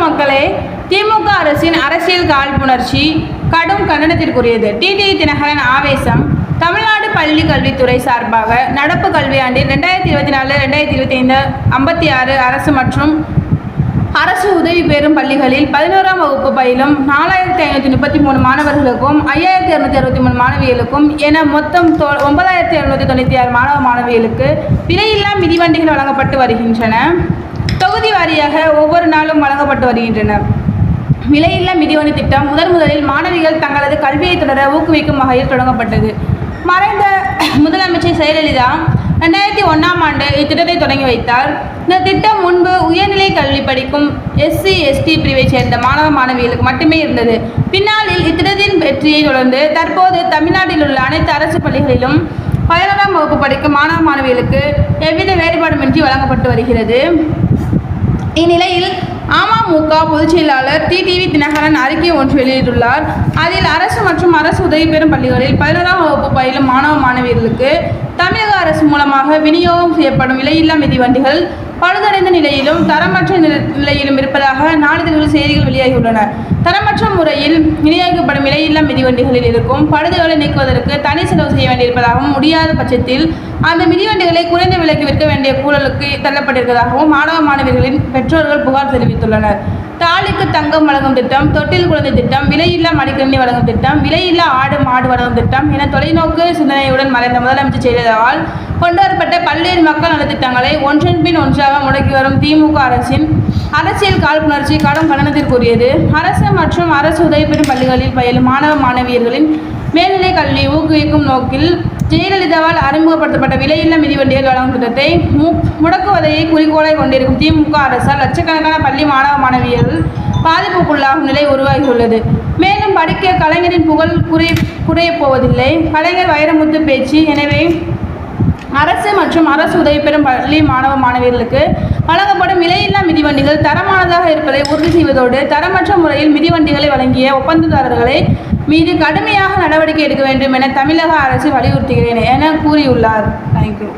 மக்களே, திமுக அரசின் அரசியல் காழ்ப்புணர்ச்சி கடும் கண்டனத்திற்குரியது. டிடிவி தினகரன் ஆவேசம். தமிழ்நாடு பள்ளி கல்வித்துறை சார்பாக நடப்பு கல்வியாண்டில் 2024-2025 56 அரசு மற்றும் அரசு உதவி பெறும் பள்ளிகளில் 11ஆம் வகுப்பு பயிலும் 4533 மாணவர்களுக்கும் 5263 மாணவிகளுக்கும் என மொத்தம் 9796 மாணவ மாணவிகளுக்கு விலையில்லா மிதிவண்டிகள் வழங்கப்பட்டு வருகின்றன. தொகுதி வாரியாக ஒவ்வொரு நாளும் வழங்கப்பட்டு வருகின்றன. விலையில்லா மிதிவண்டி திட்டம் முதலில் மாணவிகள் தங்களது கல்வியை தொடர ஊக்குவிக்கும் வகையில் தொடங்கப்பட்டது. மறைந்த முதலமைச்சர் ஜெயலலிதா 2001ஆம் ஆண்டு இத்திட்டத்தை தொடங்கி வைத்தார். இந்த திட்டம் முன்பு உயர்நிலை கல்வி படிக்கும் SC/ST பிரிவை சேர்ந்த மாணவ மாணவிகளுக்கு மட்டுமே இருந்தது. பின்னாளில் இத்திட்டத்தின் வெற்றியை தொடர்ந்து தற்போது தமிழ்நாட்டில் உள்ள அனைத்து அரசு பள்ளிகளிலும் 11ஆம் வகுப்பு படிக்கும் மாணவ மாணவிகளுக்கு எவ்வித வேறுபாடுமின்றி வழங்கப்பட்டு வருகிறது. இந்நிலையில் அமமுக பொதுச் செயலாளர் டிடிவி தினகரன் அறிக்கை ஒன்று வெளியிட்டுள்ளார். அதில் அரசு மற்றும் அரசு உதவி பெறும் பள்ளிகளில் 11ஆம் வகுப்பு பயிலும் மாணவ மாணவியர்களுக்கு தமிழக அரசு மூலமாக விநியோகம் செய்யப்படும் விலையில்லா மிதிவண்டிகள் பழுதடைந்த நிலையிலும் தரமற்ற நிலையிலும் இருப்பதாக நாளிதழ்களில் செய்திகள் வெளியாகியுள்ளன. தரமற்ற முறையில் விநியோகிக்கப்படும் விலையில்லா மிதிவண்டிகளில் இருக்கும் பழுதுகளை நீக்குவதற்கு தனி செலவு செய்ய வேண்டியிருப்பதாகவும், முடியாத பட்சத்தில் அந்த மிதிவண்டிகளை குறைந்த விலைக்கு விற்க வேண்டிய சூழலுக்கு தள்ளப்பட்டிருப்பதாகவும் மாணவ மாணவிகளின் பெற்றோர்கள் புகார் தெரிவித்துள்ளனர். தாலிக்கு தங்கம் வழங்கும் திட்டம், தொட்டில் குழந்தை திட்டம், விலையில்லா மடிக்கணினி வழங்கும் திட்டம், விலையில்லா ஆடு மாடு வழங்கும் திட்டம் என தொலைநோக்கு சிந்தனையுடன் மறைந்த முதலமைச்சர் ஜெயலலிதாவால் கொண்டுவரப்பட்ட பல்வேறு மக்கள் நலத்திட்டங்களை ஒன்றன் பின் ஒன்றாக முடக்கி வரும் திமுக அரசின் அரசியல் காழ்ப்புணர்ச்சி கடும் கண்டனத்திற்குரியது. அரசு மற்றும் அரசு உதவி பெறும் பள்ளிகளில் பயிலும் மாணவ மாணவியர்களின் மேல்நிலை கல்வியை ஊக்குவிக்கும் நோக்கில் ஜெயலலிதாவால் அறிமுகப்படுத்தப்பட்ட விலையில்லா மிதிவண்டிகள் வழங்கும் திட்டத்தை முடக்குவதையே குறிக்கோளாய் கொண்டிருக்கும் திமுக அரசால் லட்சக்கணக்கான பள்ளி மாணவ மாணவியர்கள் பாதிப்புக்குள்ளாகும் நிலை உருவாகியுள்ளது. மேலும் படிக்க கலைஞரின் புகழ் குறையப் போவதில்லை. கலைஞர் வைரமுத்து பேச்சு. எனவே அரசு மற்றும் அரசு உதவி பெறும் பள்ளி மாணவ மாணவியர்களுக்கு வழங்கப்படும் விலையில்லா மிதிவண்டிகள் தரமானதாக இருப்பதை உறுதி செய்வதோடு தரமற்ற முறையில் மிதிவண்டிகளை வழங்கிய ஒப்பந்ததாரர்களை மீது கடுமையாக நடவடிக்கை எடுக்க வேண்டும் என தமிழக அரசு வலியுறுத்துகிறேன் என கூறியுள்ளார். தேங்க்யூ.